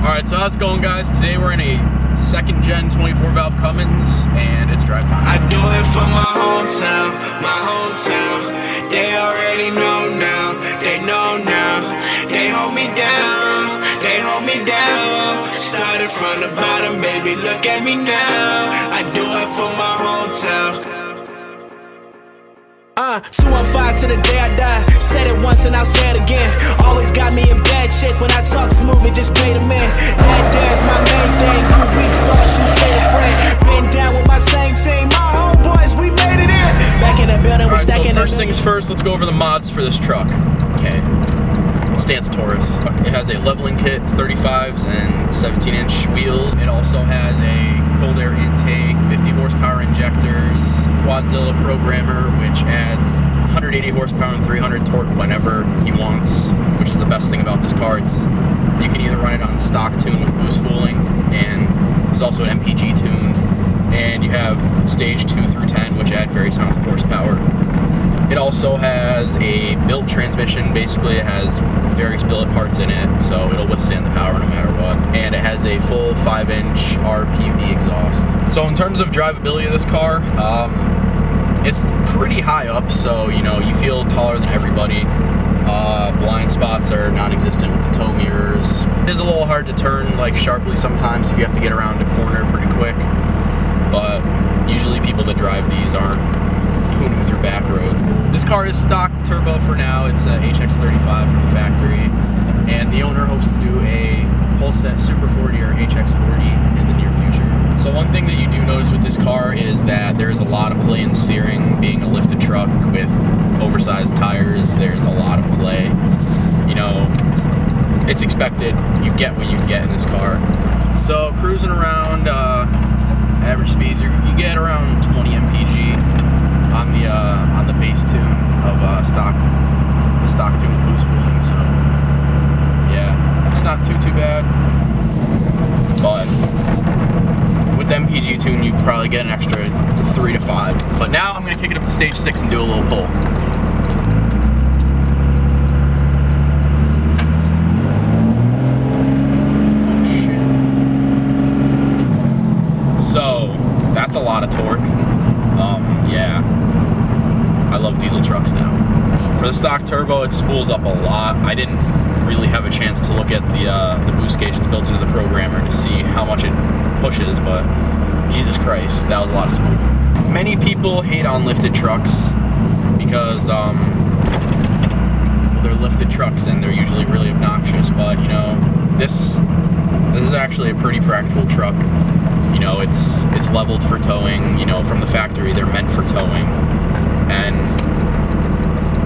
Alright, so how's it going, guys? Today we're in a second gen 24 valve Cummins and it's drive time. I do it for my hometown, my hometown. They already know now, they know now. They hold me down, they hold me down. Started from the bottom, baby, look at me now. I do it for my hometown. 215 to the day I die. Said it once and I'll say it again. Always got me in bad shape when I talk smooth and just play the man. That there's my main thing. You weak sauce, you stay a friend. Been down with my same team. My homeboys, we made it in. Back in the building, we stacking so first things first, let's go over the mods for this truck. Okay. Stance Taurus. It has a leveling kit, 35s and 17-inch wheels. It also has a cold air intake, 50 horsepower injectors, Quadzilla programmer, which adds 180 horsepower and 300 torque whenever he wants, which is the best thing about this car. You can either run it on stock tune with boost fooling, and there's also an MPG tune, and you have stage 2 through 10, which add various amounts of horsepower. It also has a built transmission. Basically, it has various billet parts in it, so it'll withstand the power no matter what. And it has a full 5-inch RPV exhaust. So in terms of drivability of this car, it's pretty high up, so you know, you feel taller than everybody. Blind spots are non-existent with the tow mirrors. It is a little hard to turn like sharply sometimes if you have to get around a corner pretty quick, but usually people that drive these aren't hooning through back roads. This car is stock turbo for now. It's a HX35 from the factory, and the owner hopes to do a whole set Super 40 or HX40 in the near future. So one thing that you do notice with this car is that there's a lot of play in steering. Being a lifted truck with oversized tires, there's a lot of play. You know, it's expected. You get what you get in this car. So cruising around average speeds, you get around 20 mpg on the base tune of the stock tune with boost fooling. So yeah, it's not too bad. But with the MPG tune, you probably get an extra 3 to 5. But now I'm gonna kick it up to stage 6 and do a little pull. So that's a lot of torque. Yeah, I love diesel trucks now. For the stock turbo, it spools up a lot. I didn't really have a chance to look at the boost gauge that's built into the programmer to see how much it pushes, but Jesus Christ, that was a lot of spool. Many people hate on lifted trucks because well, they're lifted trucks and they're usually really obnoxious, but you know, this is actually a pretty practical truck. You know, it's leveled for towing. You know, from the factory, they're meant for towing, and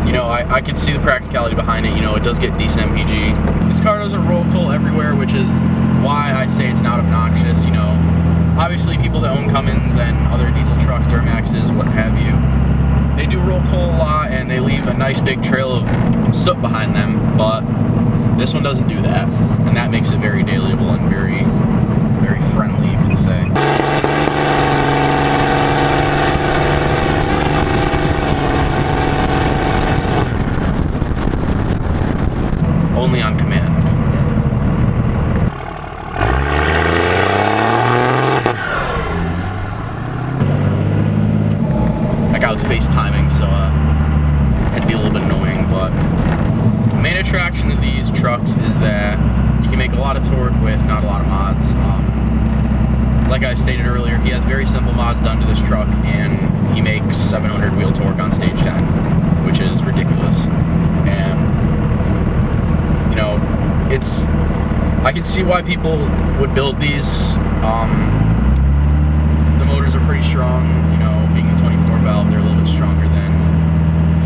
you know, I can see the practicality behind it. You know, it does get decent MPG. This car doesn't roll coal everywhere, which is why I say it's not obnoxious. You know, obviously people that own Cummins and other diesel trucks, Duramaxes, what have you, they do roll coal a lot and they leave a nice big trail of soot behind them, but this one doesn't do that, and that makes it very dailyable and very friendly, you could say. Only on command. That guy was FaceTiming, so had to be a little bit annoying, but the main attraction of these trucks is that you can make a lot of torque with not a lot of mods. Like I stated earlier, he has very simple mods done to this truck, and he makes 700 wheel torque on stage 10, which is ridiculous. And you know, I can see why people would build these. The motors are pretty strong. You know, being a 24 valve, they're a little bit stronger than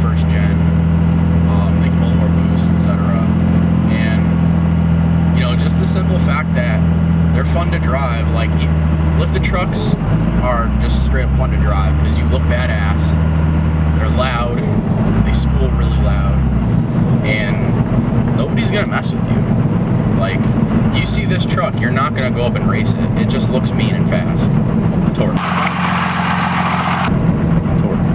first gen. They can hold more boost, etc. And you know, just the simple fact that they're fun to drive. Like, lifted trucks are just straight up fun to drive because you look badass. They're loud. They spool really loud, and nobody's gonna mess with you. Like, you see this truck, you're not gonna go up and race it. It just looks mean and fast. Torque. Torque.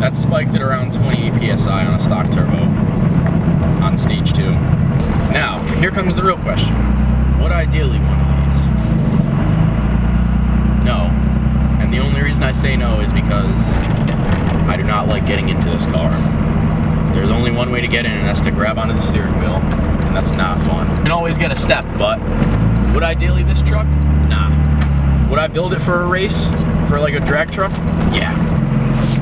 That spiked at around 28 PSI on a stock turbo on stage 2. Now, here comes the real question. Would I ideally one of these? No. And the only reason I say no is because I do not like getting into this car. There's only one way to get in, and that's to grab onto the steering wheel, and that's not fun. You can always get a step, but would I daily this truck? Nah. Would I build it for a race? For like a drag truck? Yeah.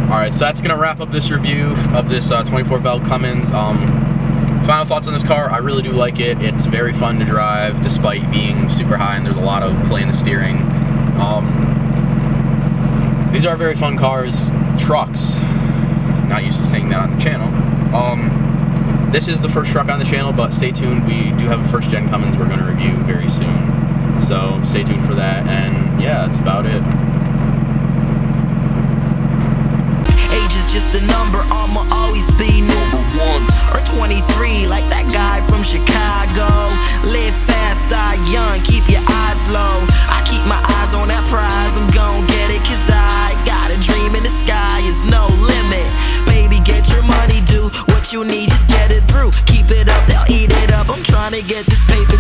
Alright, so that's gonna wrap up this review of this 24 valve Cummins. Final thoughts on this car, I really do like it. It's very fun to drive despite being super high, and there's a lot of play in the steering. These are very fun cars. Trucks. Not used to saying that on the channel. This is the first truck on the channel, but stay tuned. We do have a first gen Cummins we're going to review very soon. So stay tuned for that, and yeah, that's about it. Age is just a number, I'ma always be number 1 or 23, like that guy from Chicago. Live fast, die young, keep your eyes low. I keep my eyes on that prize, I'm gon' get it, cause I got a dream in the sky, is no limit. Baby, get your money, do what you need, just get it through. Keep it up, they'll eat it up, I'm trying to get this paper